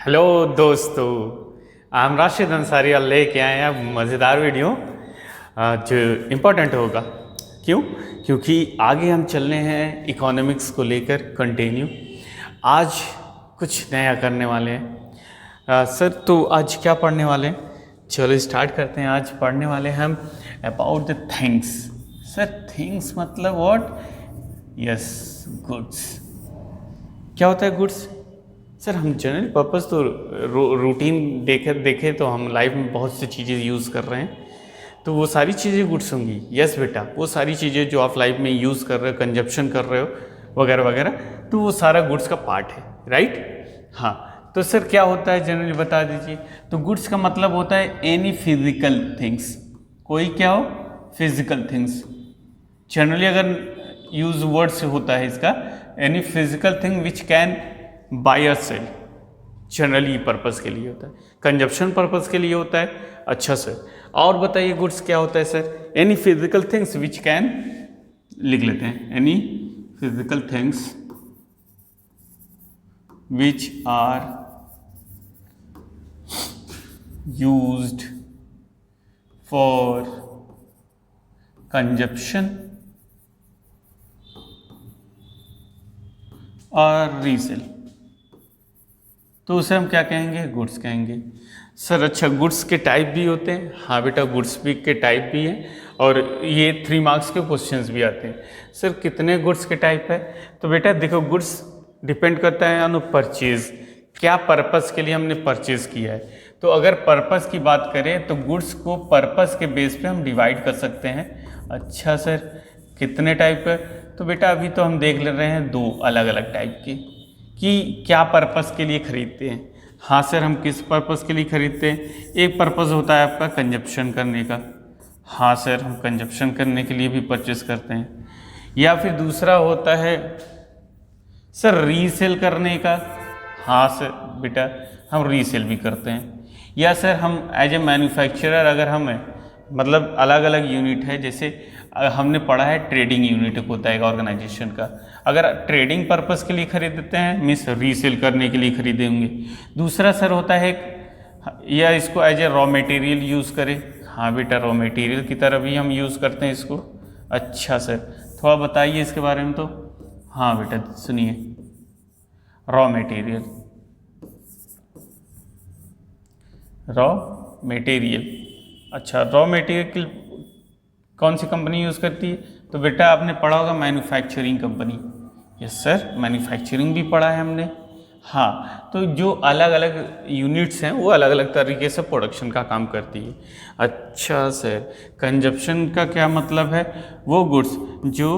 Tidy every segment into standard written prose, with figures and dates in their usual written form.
Hello दोस्तों, हम राशिद अंसारी लेके आए हैं मज़ेदार वीडियो जो इम्पोर्टेंट होगा। क्यों? क्योंकि आगे हम चलने हैं इकोनॉमिक्स को लेकर कंटिन्यू। आज कुछ नया करने वाले हैं। सर तो आज क्या पढ़ने वाले हैं? चलो स्टार्ट करते हैं। आज पढ़ने वाले हैं हम about the things. Sir things मतलब व्हाट? Yes, goods. क्या होता है गुड्स? सर हम जनरल पर्पस तो रूटीन देखे तो हम लाइफ में बहुत सी चीज़ें यूज़ कर रहे हैं, तो वो सारी चीज़ें गुड्स होंगी। यस बेटा, वो सारी चीज़ें जो आप लाइफ में यूज़ कर रहे हो, कंजप्शन कर रहे हो वगैरह वगैरह, तो वो सारा गुड्स का पार्ट है, राइट? हाँ, तो सर क्या होता है जनरली बता दीजिए। तो गुड्स का मतलब होता है एनी फिजिकल थिंग्स। कोई क्या हो? Physical things. जनरली अगर यूज वर्ड से होता है इसका, any physical thing which can buy a sale. Generally purpose के लिए होता है, कंजप्शन पर्पस के लिए होता है। अच्छा सर, और बताइए गुड्स क्या होता है sir? Any physical things which can, लिख लेते हैं, any physical things which are used for consumption और रीसेल, तो उसे हम क्या कहेंगे? गुड्स कहेंगे। सर अच्छा, गुड्स के टाइप भी होते हैं? हाँ बेटा, गुड्स भी के टाइप भी हैं, और ये 3 मार्क्स के क्वेश्चंस भी आते हैं। सर कितने गुड्स के टाइप है? तो बेटा देखो, गुड्स डिपेंड करता है ऑन परचेज, क्या पर्पस के लिए हमने परचेज किया है। तो अगर पर्पस की बात करें तो गुड्स को पर्पस के बेस पे हम डिवाइड कर सकते हैं। अच्छा सर, कितने टाइप है? तो बेटा अभी तो हम देख ले रहे हैं 2 अलग अलग टाइप की, कि क्या पर्पस के लिए खरीदते हैं। हाँ सर, हम किस पर्पस के लिए खरीदते हैं? एक पर्पस होता है आपका कंजप्शन करने का। हाँ सर, हम कंजप्शन करने के लिए भी परचेस करते हैं। या फिर दूसरा होता है सर रीसेल करने का। हाँ सर बेटा, हम रीसेल भी करते हैं। या सर हम एज ए मैन्युफैक्चरर, अगर हम मतलब अलग अलग यूनिट है, जैसे हमने पढ़ा है ट्रेडिंग यूनिट होता है एक ऑर्गेनाइजेशन का, अगर ट्रेडिंग पर्पस के लिए खरीदते हैं मीन्स रीसेल करने के लिए खरीदेंगे। दूसरा सर होता है या इसको as a raw material use करें। हाँ बेटा, रॉ मटेरियल की तरह भी हम यूज़ करते हैं इसको। अच्छा सर, थोड़ा बताइए इसके बारे में। तो हाँ बेटा सुनिए, रॉ मटेरियल, रॉ मटेरियल। अच्छा, रॉ मटेरियल कौन सी कंपनी यूज़ करती है? तो बेटा आपने पढ़ा होगा manufacturing company. Yes sir, manufacturing भी पढ़ा है हमने। हाँ, तो जो अलग अलग यूनिट्स हैं वो अलग अलग तरीके से प्रोडक्शन का काम करती है। अच्छा सर, कंजप्शन का क्या मतलब है? वो गुड्स जो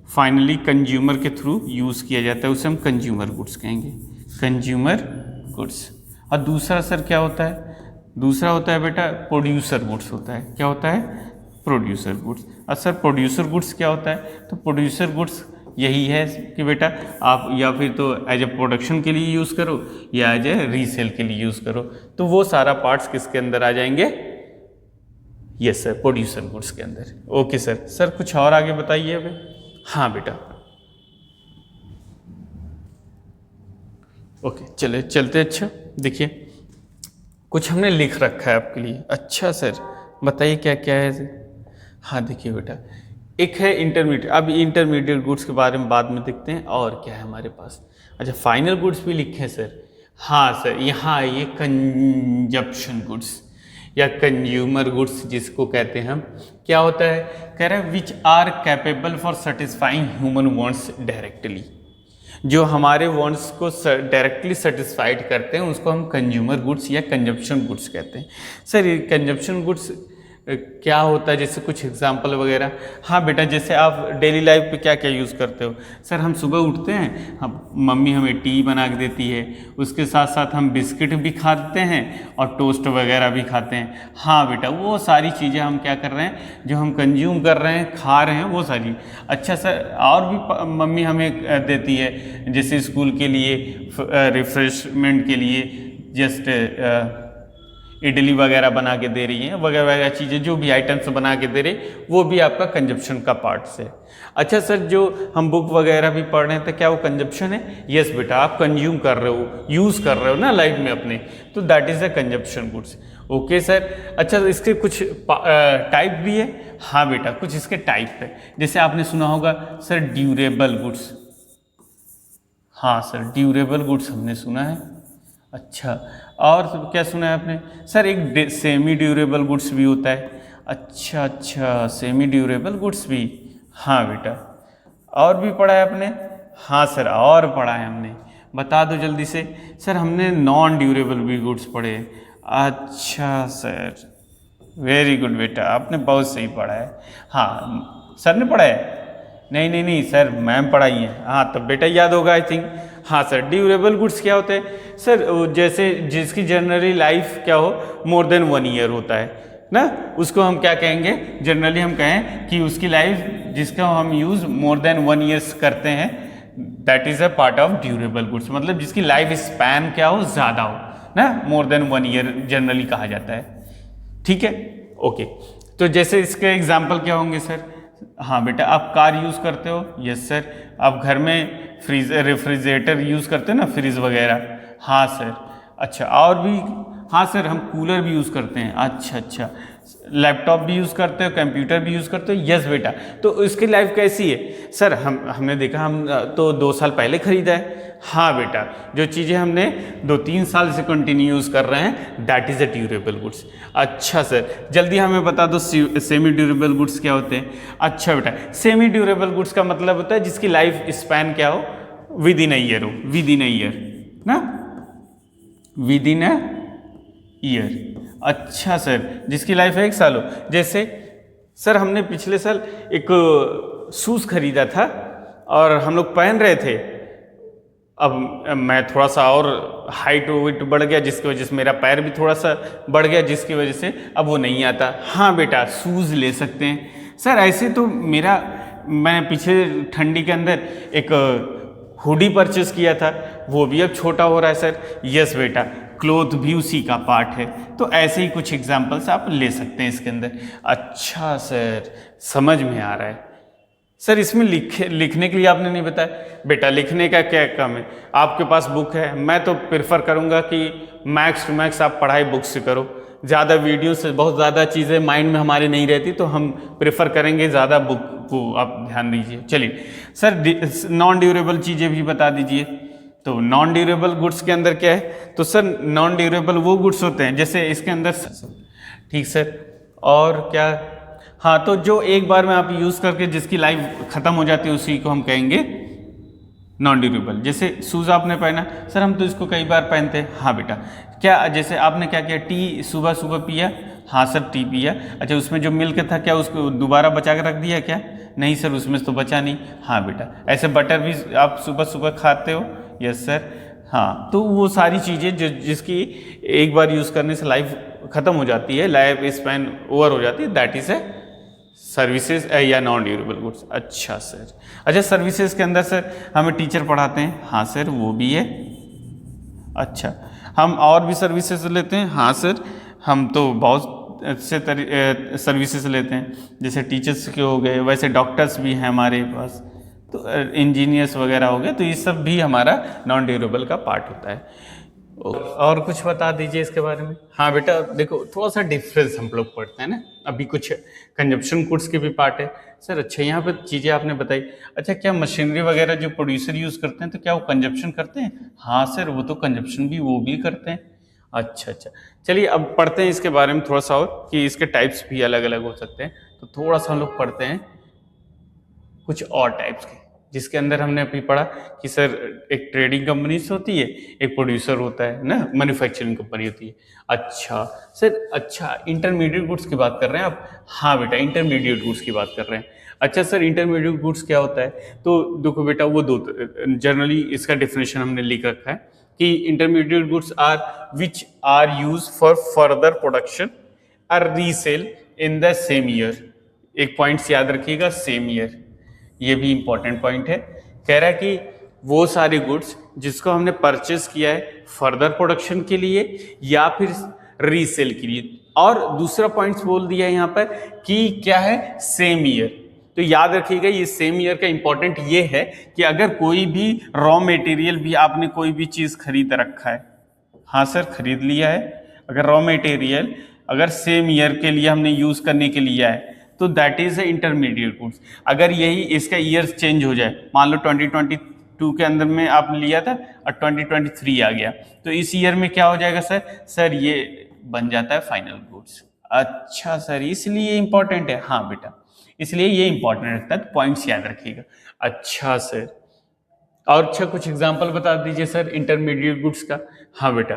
फाइनली कंज्यूमर के थ्रू यूज़ किया जाता है उसे हम कंज्यूमर गुड्स कहेंगे, कंज्यूमर गुड्स। और दूसरा सर क्या होता है? दूसरा होता है बेटा प्रोड्यूसर गुड्स होता है। क्या होता है? Producer goods. और सर प्रोड्यूसर गुड्स क्या होता है? तो प्रोड्यूसर गुड्स यही है कि बेटा आप या फिर तो एज ए प्रोडक्शन के लिए यूज़ करो या एज ए रीसेल के लिए यूज़ करो, तो वो सारा पार्ट्स किसके अंदर आ जाएंगे? यस सर, प्रोड्यूसर गुड्स के अंदर। Okay sir. सर कुछ और आगे बताइए अभी। हाँ बेटा, ओके चले चलते। अच्छा देखिए, कुछ हमने लिख रखा है आपके लिए। अच्छा सर बताइए क्या क्या है। हाँ देखिए बेटा, एक है इंटरमीडिएट। अब इंटरमीडिएट गुड्स के बारे में बाद में देखते हैं और क्या है हमारे पास। अच्छा, फाइनल गुड्स भी लिखे हैं सर। हाँ सर, यहाँ ये कंजप्शन गुड्स या कंज्यूमर गुड्स जिसको कहते हैं हम। क्या होता है? कह रहे हैं which are capable for satisfying human wants directly, जो हमारे वांट्स को डायरेक्टली सेटिस्फाइड करते हैं उसको हम कंज्यूमर गुड्स या कंजप्शन गुड्स कहते हैं। सर ये कंजप्शन गुड्स क्या होता है? जैसे कुछ एग्जांपल वगैरह। हाँ बेटा, जैसे आप डेली लाइफ पे क्या क्या यूज़ करते हो? सर हम सुबह उठते हैं, हम मम्मी हमें टी बना के देती है, उसके साथ साथ हम बिस्किट भी खाते हैं और टोस्ट वगैरह भी खाते हैं। हाँ बेटा, वो सारी चीज़ें हम क्या कर रहे हैं, जो हम कंज्यूम कर रहे हैं, खा रहे हैं, वो सारी। अच्छा सर, और भी मम्मी हमें देती है, जैसे स्कूल के लिए रिफ्रेशमेंट के लिए जस्ट इडली वगैरह बना के दे रही हैं, वगैरह वगैरह चीज़ें जो भी आइटम्स बना के दे रहे, वो भी आपका कंजप्शन का पार्ट्स है। अच्छा सर, जो हम बुक वगैरह भी पढ़ रहे हैं तो क्या वो कंजप्शन है? यस बेटा, आप कंज्यूम कर रहे हो, यूज़ कर रहे हो ना लाइफ में अपने, तो that is a consumption goods. Okay sir. अच्छा, इसके कुछ टाइप भी है? हाँ बेटा, कुछ इसके टाइप है। जैसे आपने सुना होगा सर ड्यूरेबल गुड्स। हाँ सर, ड्यूरेबल गुड्स हमने सुना है। अच्छा, और क्या सुना है आपने? सर एक सेमी ड्यूरेबल गुड्स भी होता है। अच्छा अच्छा, सेमी ड्यूरेबल गुड्स भी। हाँ बेटा, और भी पढ़ा है आपने? हाँ सर, और पढ़ा है हमने। बता दो जल्दी से। सर हमने नॉन ड्यूरेबल भी गुड्स पढ़े। अच्छा सर, वेरी गुड बेटा, आपने बहुत सही पढ़ा है। हाँ, सर ने पढ़ा है? नहीं नहीं नहीं सर, मैम पढ़ाई है। हाँ तब बेटा याद होगा आई थिंक। हाँ सर, ड्यूरेबल गुड्स क्या होते हैं सर? जैसे जिसकी जनरली लाइफ क्या हो, मोर देन 1 ईयर होता है ना, उसको हम क्या कहेंगे? जनरली हम कहें कि उसकी लाइफ जिसका हम यूज़ मोर देन 1 ईयर्स करते हैं, that is a part of durable goods. मतलब जिसकी लाइफ स्पैन क्या हो, ज़्यादा हो ना, मोर देन 1 ईयर जनरली कहा जाता है। ठीक है, ओके। तो जैसे इसके एग्जाम्पल क्या होंगे सर? हाँ बेटा, आप कार यूज़ करते हो? Yes sir. आप घर में रेफ्रिजरेटर यूज़ करते हो ना, फ्रिज वगैरह? हाँ सर। अच्छा, और भी? हाँ सर, हम कूलर भी यूज़ करते हैं। अच्छा अच्छा, लैपटॉप भी यूज़ करते हो, कंप्यूटर भी यूज़ करते हो? यस बेटा। तो इसकी लाइफ कैसी है सर? हमने देखा, हम तो 2 साल पहले ख़रीदा है। हाँ बेटा, जो चीज़ें हमने 2-3 साल से कंटिन्यू यूज़ कर रहे हैं, that is a durable goods. अच्छा सर, जल्दी हमें बता दो सेमी ड्यूरेबल गुड्स क्या होते हैं? अच्छा बेटा, सेमी ड्यूरेबल गुड्स का मतलब होता है जिसकी लाइफ स्पैन क्या हो, विद इन अ ईयर हो, विद इन अ ईयर ना, विद इन अ ईयर। अच्छा सर, जिसकी लाइफ 1 साल हो। जैसे सर हमने पिछले साल एक शूज़ खरीदा था और हम लोग पहन रहे थे। अब मैं थोड़ा सा और हाइट वेट बढ़ गया, जिसकी वजह से मेरा पैर भी थोड़ा सा बढ़ गया, जिसकी वजह से अब वो नहीं आता। हाँ बेटा, शूज़ ले सकते हैं सर। ऐसे तो मैं पीछे ठंडी के अंदर एक हुडी परचेस किया था, वो भी अब छोटा हो रहा है सर। यस बेटा, क्लोथ भी उसी का पार्ट है। तो ऐसे ही कुछ एग्जाम्पल्स आप ले सकते हैं इसके अंदर। अच्छा सर, समझ में आ रहा है। सर इसमें लिखने के लिए आपने नहीं बताया। बेटा लिखने का क्या काम है? आपके पास बुक है, मैं तो प्रेफर करूँगा कि मैक्स टू मैक्स आप पढ़ाई बुक से करो। ज़्यादा वीडियो से बहुत ज़्यादा चीज़ें माइंड में हमारे नहीं रहती, तो हम प्रेफर करेंगे ज़्यादा बुक को आप ध्यान दीजिए। चलिए सर, नॉन ड्यूरेबल चीज़ें भी बता दीजिए। तो नॉन ड्यूरेबल गुड्स के अंदर क्या है? तो सर नॉन ड्यूरेबल वो गुड्स होते हैं जैसे इसके अंदर, ठीक सर, और क्या? हाँ, तो जो एक बार में आप यूज़ करके जिसकी लाइफ ख़त्म हो जाती है, उसी को हम कहेंगे नॉन ड्यूरेबल। जैसे शूज़ आपने पहना सर, हम तो इसको कई बार पहनते हैं। हाँ बेटा, क्या जैसे आपने क्या किया, टी सुबह सुबह पिया? हाँ सर, टी पिया। अच्छा, उसमें जो मिल्क था क्या उसको दोबारा बचा के रख दिया क्या? नहीं सर, उसमें तो बचा नहीं। हाँ बेटा, ऐसे बटर भी आप सुबह सुबह खाते हो? Yes sir. हाँ, तो वो सारी चीज़ें जिसकी एक बार यूज़ करने से लाइफ ख़त्म हो जाती है, लाइफ स्पैन ओवर हो जाती है, दैट इज़ ए सर्विसेज या नॉन ड्यूरेबल गुड्स। अच्छा सर। अच्छा, सर्विसेज के अंदर सर हमें टीचर पढ़ाते हैं? हाँ सर, वो भी है। अच्छा, हम और भी सर्विसेज लेते हैं? हाँ सर, हम तो बहुत से सर्विसेज लेते हैं, जैसे टीचर्स के हो गए, वैसे डॉक्टर्स भी हैं हमारे पास, तो इंजीनियर्स वगैरह हो गए, तो ये सब भी हमारा नॉन ड्यूरेबल का पार्ट होता है। और कुछ बता दीजिए इसके बारे में। हाँ बेटा, देखो थोड़ा सा डिफरेंस हम लोग पढ़ते हैं ना, अभी कुछ कंजप्शन गुड्स के भी पार्ट है सर। अच्छा, यहाँ पे चीज़ें आपने बताई। अच्छा, क्या मशीनरी वगैरह जो प्रोड्यूसर यूज़ करते हैं तो क्या वो कंजप्शन करते हैं? हाँ सर, वो तो कंजप्शन भी वो भी करते हैं। अच्छा अच्छा, चलिए अब पढ़ते हैं इसके बारे में थोड़ा सा, और कि इसके टाइप्स भी अलग अलग हो सकते हैं। तो थोड़ा सा हम लोग पढ़ते हैं कुछ और टाइप्स के, जिसके अंदर हमने अभी पढ़ा कि सर एक ट्रेडिंग कंपनी होती है, एक प्रोड्यूसर होता है ना, मैन्युफैक्चरिंग कंपनी होती है। अच्छा सर, अच्छा इंटरमीडिएट गुड्स की बात कर रहे हैं आप? हाँ बेटा, इंटरमीडिएट गुड्स की बात कर रहे हैं। अच्छा सर, इंटरमीडिएट गुड्स क्या होता है? तो देखो बेटा, वो दो जनरली इसका डेफिनेशन हमने लिख रखा है कि intermediate goods are which are used for further production और resale in the same year. एक पॉइंट्स याद रखिएगा, सेम ईयर, ये भी इंपॉर्टेंट पॉइंट है। कह रहा है कि वो सारे गुड्स जिसको हमने परचेज किया है फर्दर प्रोडक्शन के लिए या फिर रीसेल के लिए। और दूसरा पॉइंट्स बोल दिया है यहाँ पर कि क्या है, सेम ईयर। तो याद रखिएगा ये सेम ईयर का इंपॉर्टेंट ये है कि अगर कोई भी रॉ मटेरियल भी आपने कोई भी चीज खरीद रखा है, हाँ सर खरीद लिया है, अगर रॉ मटेरियल अगर सेम ईयर के लिए हमने यूज करने के लिए है तो दैट इज इंटरमीडिएट गुड्स। अगर यही इसका ईयर चेंज हो जाए, मान लो 2022 के अंदर में आपने लिया था और 2023 आ गया, तो इस ईयर में क्या हो जाएगा सर? सर ये बन जाता है फाइनल गुड्स। अच्छा सर इसलिए इंपॉर्टेंट है? हाँ बेटा इसलिए ये इंपॉर्टेंट रखता है, तो पॉइंट्स याद रखिएगा। अच्छा सर और अच्छा कुछ एग्जांपल बता दीजिए सर इंटरमीडिएट गुड्स का। हाँ बेटा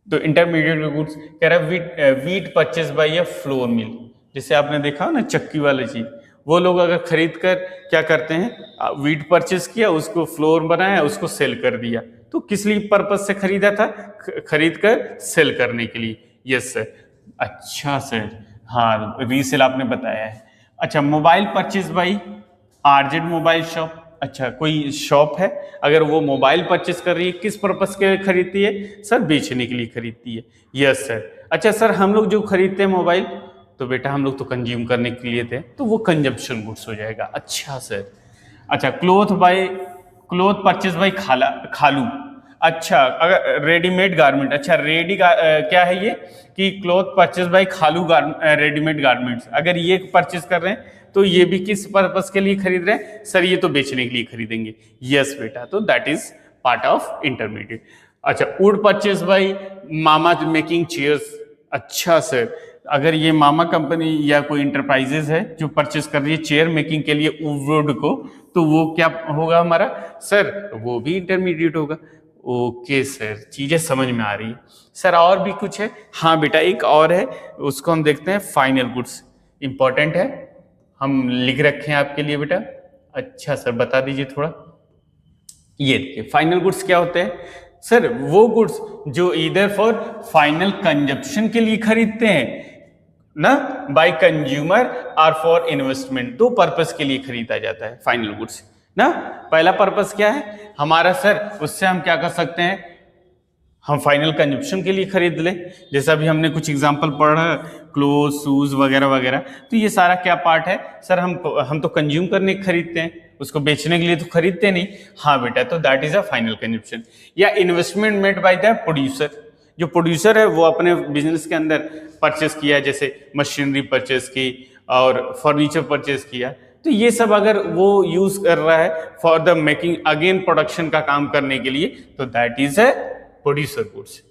तो इंटरमीडिएट गुड्स कह रहा है wheat purchase by a flour mill. जैसे आपने देखा हो ना चक्की वाली चीज, वो लोग अगर खरीद कर क्या करते हैं, वीट परचेज किया, उसको फ्लोर बनाया, उसको सेल कर दिया। तो किस लिए पर्पज से खरीदा था? खरीद कर सेल करने के लिए। Yes sir. अच्छा सर हाँ रीसेल आपने बताया है। अच्छा mobile purchase by RZ mobile shop. अच्छा कोई शॉप है, अगर वो मोबाइल परचेज कर रही है किस पर्पस के लिए खरीदती है? सर बेचने के लिए खरीदती है। Yes sir. अच्छा सर हम लोग जो खरीदते हैं मोबाइल, तो बेटा हम लोग तो कंज्यूम करने के लिए थे, तो वो कंजप्शन गुड्स हो जाएगा। अच्छा सर। अच्छा क्लोथ परचेज बाई खालू। अच्छा अगर रेडीमेड गारमेंट, अच्छा क्या है ये कि क्लोथ परचेज बाई खालू रेडीमेड गारमेंट्स, अगर ये परचेज कर रहे हैं तो ये भी किस पर्पस के लिए खरीद रहे हैं? सर ये तो बेचने के लिए खरीदेंगे। यस बेटा तो that is part of intermediate. अच्छा वुड परचेज बाई मामा मेकिंग चेयर्स। अच्छा सर अगर ये मामा कंपनी या कोई इंटरप्राइजेज है जो परचेज कर रही है चेयर मेकिंग के लिए वुड को, तो वो क्या होगा हमारा? सर वो भी इंटरमीडिएट होगा। ओके सर चीजें समझ में आ रही है। सर और भी कुछ है? हाँ बेटा एक और है, उसको हम देखते हैं फाइनल गुड्स। इंपॉर्टेंट है, हम लिख रखे हैं आपके लिए बेटा। अच्छा सर बता दीजिए थोड़ा। ये देखिए फाइनल गुड्स क्या होते हैं? सर वो गुड्स जो इधर फॉर फाइनल कंजप्शन के लिए खरीदते हैं ना, बाय कंज्यूमर और फॉर इन्वेस्टमेंट, दो पर्पस के लिए खरीदा जाता है फाइनल गुड्स ना। पहला पर्पस क्या है हमारा? सर उससे हम क्या कर सकते हैं, हम फाइनल कंजप्शन के लिए खरीद ले। जैसा अभी हमने कुछ एग्जांपल पढ़ा क्लोथ शूज वगैरह वगैरह, तो ये सारा क्या पार्ट है? सर हम तो कंज्यूम करने के खरीदते हैं, उसको बेचने के लिए तो खरीदते नहीं। हाँ बेटा तो that is a final consumption. या investment made by the producer, जो प्रोड्यूसर है वो अपने बिजनेस के अंदर परचेस किया, जैसे मशीनरी परचेस की और फर्नीचर परचेस किया, तो ये सब अगर वो यूज कर रहा है for the making again production का काम करने के लिए, तो that is a producer goods.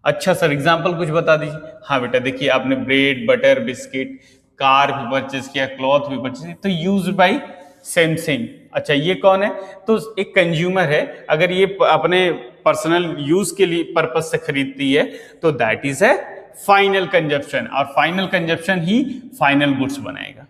अच्छा सर एग्जांपल कुछ बता दीजिए। हाँ बेटा देखिए आपने ब्रेड बटर बिस्किट कार भी परचेज किया, क्लॉथ भी परचेज किया, तो यूज बाई सैमसंग। अच्छा ये कौन है? तो एक कंज्यूमर है, अगर ये अपने पर्सनल यूज के लिए पर्पज से खरीदती है तो that is A final consumption, और फाइनल कंजप्शन ही फाइनल गुड्स बनाएगा।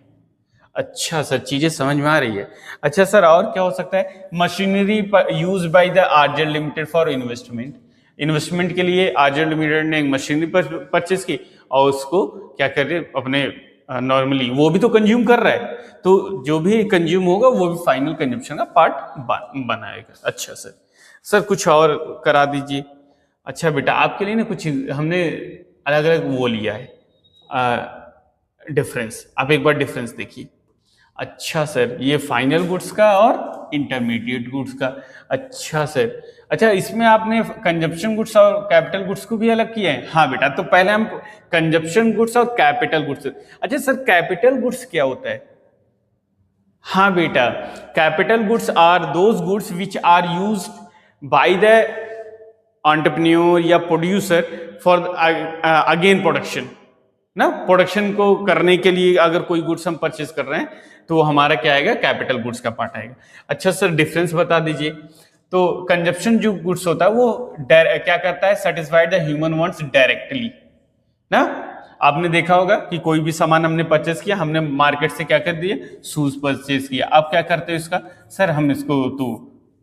अच्छा सर चीजें समझ में आ रही है। अच्छा सर और क्या हो सकता है? Machinery use by the RZ limited for investment, investment के लिए आरजेड लिमिटेड ने एक मशीनरी परचेज की और उसको क्या कर रहे अपने नॉर्मली वो भी तो कंज्यूम कर रहा है, तो जो भी कंज्यूम होगा वो भी फाइनल कंजप्शन का पार्ट बनाएगा। अच्छा सर, सर कुछ और करा दीजिए। अच्छा बेटा आपके लिए ना कुछ हमने अलग अलग वो लिया है डिफरेंस, आप एक बार डिफरेंस देखिए। अच्छा सर ये फाइनल गुड्स का और इंटरमीडिएट गुड्स का। अच्छा सर, अच्छा इसमें आपने कंजप्शन गुड्स और कैपिटल गुड्स को भी अलग किया है? हाँ बेटा तो पहले हम कंजप्शन गुड्स और कैपिटल गुड्स। अच्छा सर कैपिटल गुड्स क्या होता है? हाँ बेटा capital goods are those goods which are used by the entrepreneur या प्रोड्यूसर फॉर अगेन प्रोडक्शन ना, प्रोडक्शन को करने के लिए अगर कोई गुड्स हम परचेज कर रहे हैं तो वो हमारा क्या आएगा? कैपिटल गुड्स का पार्ट आएगा। अच्छा सर डिफरेंस बता दीजिए। तो कंजप्शन जो गुड्स होता है वो क्या करता है? Satisfied the human wants directly ना। आपने देखा होगा कि कोई भी सामान हमने परचेज किया, हमने मार्केट से क्या कर दिया? शूज परचेज किया। आप क्या करते हो इसका? सर हम इसको तो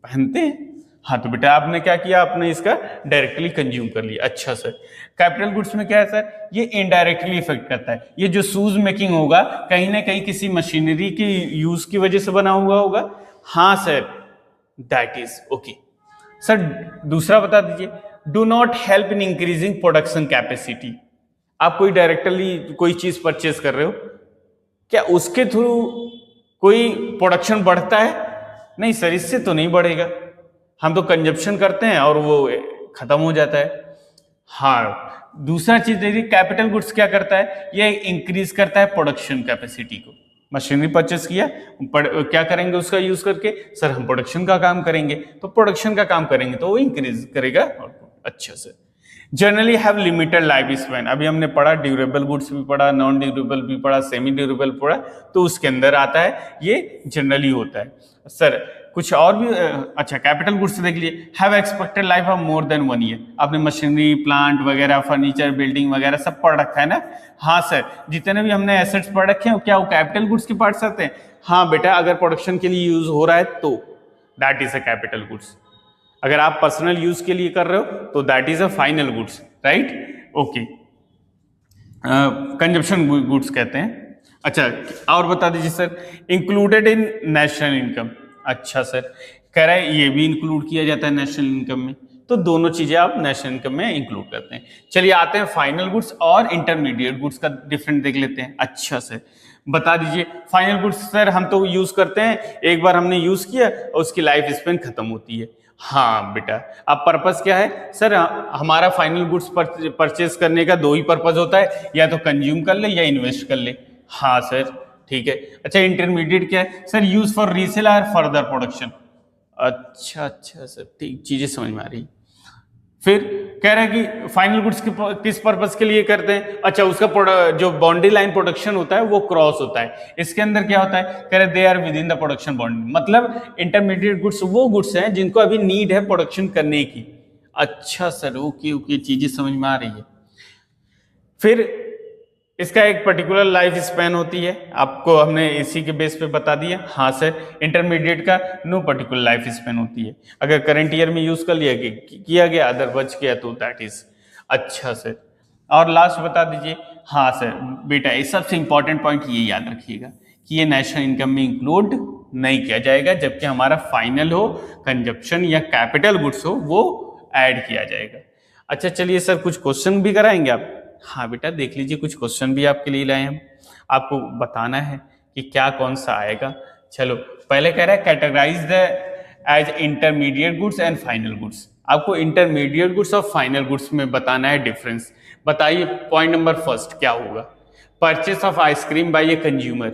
पहनते हैं। हाँ तो बेटा आपने क्या किया? आपने इसका डायरेक्टली कंज्यूम कर लिया। अच्छा सर कैपिटल गुड्स में क्या है सर? ये इनडायरेक्टली इफेक्ट करता है। ये जो शूज मेकिंग होगा कहीं ना कहीं किसी मशीनरी की यूज की वजह से बना हुआ होगा। हाँ sir that is okay. Sir दूसरा बता दीजिए। Do not help in increasing production capacity. आप कोई डायरेक्टली कोई चीज परचेज कर रहे हो, क्या उसके थ्रू कोई प्रोडक्शन बढ़ता है? नहीं सर, इससे तो नहीं बढ़ेगा। हम तो कंजप्शन करते हैं और वो खत्म हो जाता है। हाँ, दूसरा चीज देखिए, कैपिटल गुड्स क्या करता है, ये इंक्रीज करता है प्रोडक्शन कैपेसिटी को। मशीनरी परचेस किया, क्या करेंगे उसका यूज करके, सर हम प्रोडक्शन का काम करेंगे, तो प्रोडक्शन का काम करेंगे तो वो इंक्रीज करेगा अच्छा से। Generally have limited life span, अभी हमने पढ़ा ड्यूरेबल गुड्स भी पढ़ा, नॉन ड्यूरेबल भी पढ़ा, सेमी ड्यूरेबल पढ़ा, तो उसके अंदर आता है ये जनरली होता है। सर कुछ और भी अच्छा, कैपिटल गुड्स देख लिए, have expected life of more than 1 year. आपने मशीनरी प्लांट वगैरह, फर्नीचर, बिल्डिंग वगैरह सब पढ़ रखा है ना? हाँ सर, जितने भी हमने एसेट्स पढ़ रखे हैं क्या वो कैपिटल गुड्स के पार्ट्स आते हैं? हाँ बेटा, अगर प्रोडक्शन के लिए यूज हो रहा है तो that is a capital goods. अगर आप पर्सनल यूज के लिए कर रहे हो तो that is a final goods, right? Okay, consumption goods कहते हैं। अच्छा, और बता दीजिए sir, included in national income. अच्छा सर, कह रहा है ये भी इंक्लूड किया जाता है नेशनल इनकम में, तो दोनों चीजें आप नेशनल इनकम में इंक्लूड करते हैं। चलिए आते हैं फाइनल गुड्स और इंटरमीडिएट गुड्स का डिफरेंस देख लेते हैं। अच्छा सर, बता दीजिए फाइनल गुड्स। सर हम तो यूज करते हैं, एक बार हमने यूज किया और उसकी लाइफ स्पेन खत्म होती है। हाँ बेटा, अब पर्पस क्या है सर? हमारा फाइनल गुड्स परचेज करने का दो ही पर्पस होता है, या तो कंज्यूम कर ले या इन्वेस्ट कर ले। हाँ सर, ठीक है। अच्छा, इंटरमीडिएट क्या है सर? यूज फॉर रीसेल और फर्दर प्रोडक्शन। अच्छा अच्छा सर, ठीक, चीजें समझ में आ रही। फिर कह रहा है कि फाइनल गुड्स किस पर्पस के लिए करते हैं? अच्छा, उसका जो बाउंड्री लाइन प्रोडक्शन होता है वो क्रॉस होता है। इसके अंदर क्या होता है? कह रहे they are within the production boundary, मतलब इंटरमीडिएट गुड्स वो गुड्स हैं जिनको अभी नीड है प्रोडक्शन करने की। अच्छा सर, ओके ओके, चीजें समझ में आ रही है। फिर इसका एक पर्टिकुलर लाइफ स्पैन होती है, आपको हमने इसी के बेस पे बता दिया। हाँ सर, इंटरमीडिएट का नो पर्टिकुलर लाइफ स्पैन होती है, अगर करंट ईयर में यूज कर किया गया अदर बच गया तो दैट इज। अच्छा सर, और लास्ट बता दीजिए। हाँ सर बेटा, इस सबसे इंपॉर्टेंट पॉइंट ये याद रखिएगा कि ये नेशनल इनकम में इंक्लूड नहीं किया जाएगा, जबकि हमारा फाइनल हो, कंजप्शन या कैपिटल गुड्स हो, वो ऐड किया जाएगा। अच्छा चलिए सर, कुछ क्वेश्चन भी कराएंगे आप? हाँ बेटा, देख लीजिए, कुछ क्वेश्चन भी आपके लिए लाए हम, आपको बताना है कि क्या कौन सा आएगा। चलो, पहले कह रहा है categorize the as intermediate goods and final goods. आपको इंटरमीडिएट गुड्स और फाइनल गुड्स में बताना है डिफरेंस। बताइए, पॉइंट नंबर फर्स्ट क्या होगा? Purchase of ice cream by a consumer.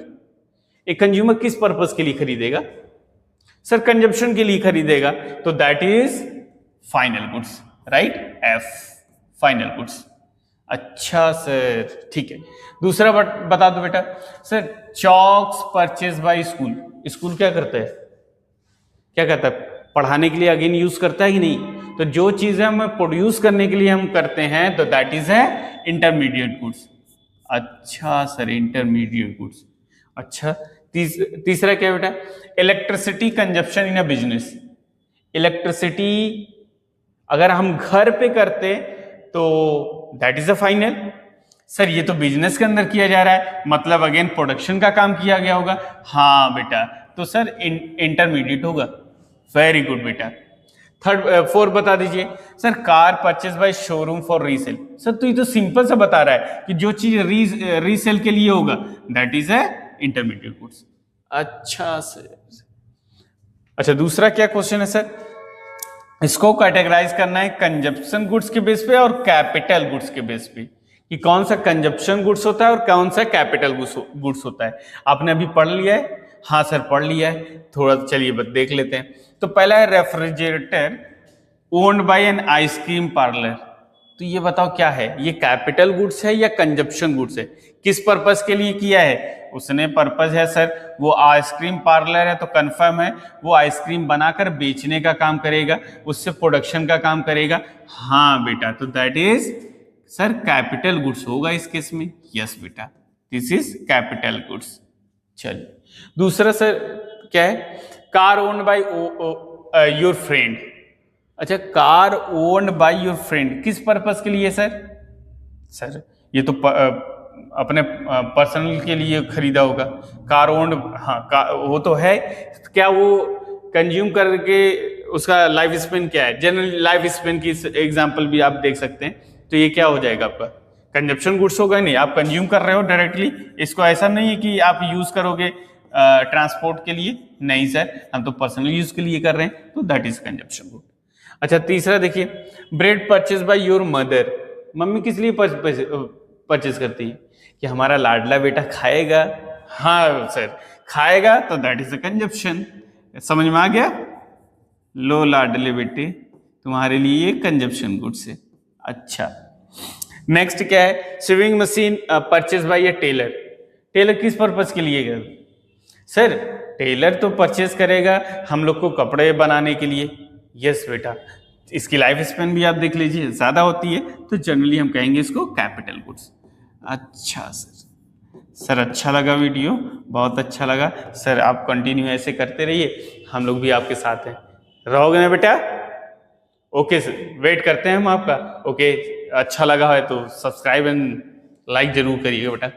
एक कंज्यूमर किस पर्पस के लिए खरीदेगा? सर कंजप्शन के लिए खरीदेगा, तो that is final goods, right? F, final goods. अच्छा सर, ठीक है। दूसरा बता दो बेटा। Sir chalks purchase by school. School क्या करता है? क्या करता है? पढ़ाने के लिए अगेन यूज करता है कि नहीं? तो जो चीजें हम प्रोड्यूस करने के लिए हम करते हैं तो दैट इज है इंटरमीडिएट गुड्स। अच्छा सर, इंटरमीडिएट गुड्स। अच्छा, तीसरा क्या बेटा? Electricity consumption in a business. Electricity अगर हम घर पे करते तो that is a final. Sir ये तो बिजनेस के अंदर किया जा रहा है, मतलब अगेन प्रोडक्शन का काम किया गया होगा। हाँ बेटा, तो सर इंटरमीडिएट होगा। वेरी गुड बेटा। फोर बता दीजिए। Sir car purchase by showroom for resale. Sir तो ये तो सिंपल सा बता रहा है कि जो चीज रीसेल के लिए होगा दैट इज है इंटरमीडिएट गुड्स। अच्छा सर। अच्छा, दूसरा क्या क्वेश्चन है सर? इसको कैटेगराइज करना है कंजप्शन गुड्स के बेस पे और कैपिटल गुड्स के बेस पे, कि कौन सा कंजप्शन गुड्स होता है और कौन सा कैपिटल गुड्स होता है। आपने अभी पढ़ लिया है? हाँ सर पढ़ लिया है। थोड़ा चलिए देख लेते हैं। तो पहला है refrigerator owned by an ice cream parlour. तो ये बताओ क्या है, ये कैपिटल गुड्स है या कंजप्शन गुड्स है? किस पर्पस के लिए किया है? उसने पर्पस है सर, वो आइसक्रीम पार्लर है तो कंफर्म है वो आइसक्रीम बनाकर बेचने का काम करेगा, उससे प्रोडक्शन का काम करेगा। हाँ बेटा, तो that is sir capital goods होगा इस केस में। यस बेटा, दिस इज कैपिटल गुड्स। चलिए दूसरा सर क्या है? Car owned by your friend. अच्छा, car owned by your friend किस पर्पस के लिए सर? सर ये तो अपने पर्सनल के लिए खरीदा होगा। कार ओन्ड, हाँ वो तो है। क्या वो कंज्यूम करके उसका लाइफ स्पेन क्या है? जनरल लाइफ स्पेन की एग्जांपल भी आप देख सकते हैं। तो ये क्या हो जाएगा आपका? कंजप्शन गुड्स होगा नहीं, आप कंज्यूम कर रहे हो डायरेक्टली इसको, ऐसा नहीं है कि आप यूज करोगे ट्रांसपोर्ट के लिए, नहीं सर, हम तो पर्सनल यूज के लिए कर रहे हैं, तो दैट इज कंजप्शन गुड। अच्छा तीसरा देखिए, bread purchase by your mother, mummy किस लिए परचेज करती है, कि हमारा लाडला बेटा खाएगा, हाँ सर खाएगा, तो दैट इज अ कंजप्शन। समझ में आ गया, लो लाडले बेटे तुम्हारे लिए कंजप्शन गुड्स है। अच्छा नेक्स्ट क्या है, sewing machine purchase by a tailor, tailor किस पर्पज के लिए कर, सर टेलर तो परचेज करेगा हम लोग को कपड़े बनाने के लिए, यस बेटा, इसकी लाइफ स्पेन भी आप देख लीजिए ज्यादा होती है, तो जनरली हम कहेंगे इसको कैपिटल गुड्स। अच्छा सर अच्छा लगा वीडियो, बहुत अच्छा लगा सर, आप कंटिन्यू ऐसे करते रहिए, हम लोग भी आपके साथ हैं, रहोगे ना बेटा? ओके सर, वेट करते हैं हम आपका। ओके अच्छा लगा है तो सब्सक्राइब एंड लाइक जरूर करिएगा बेटा।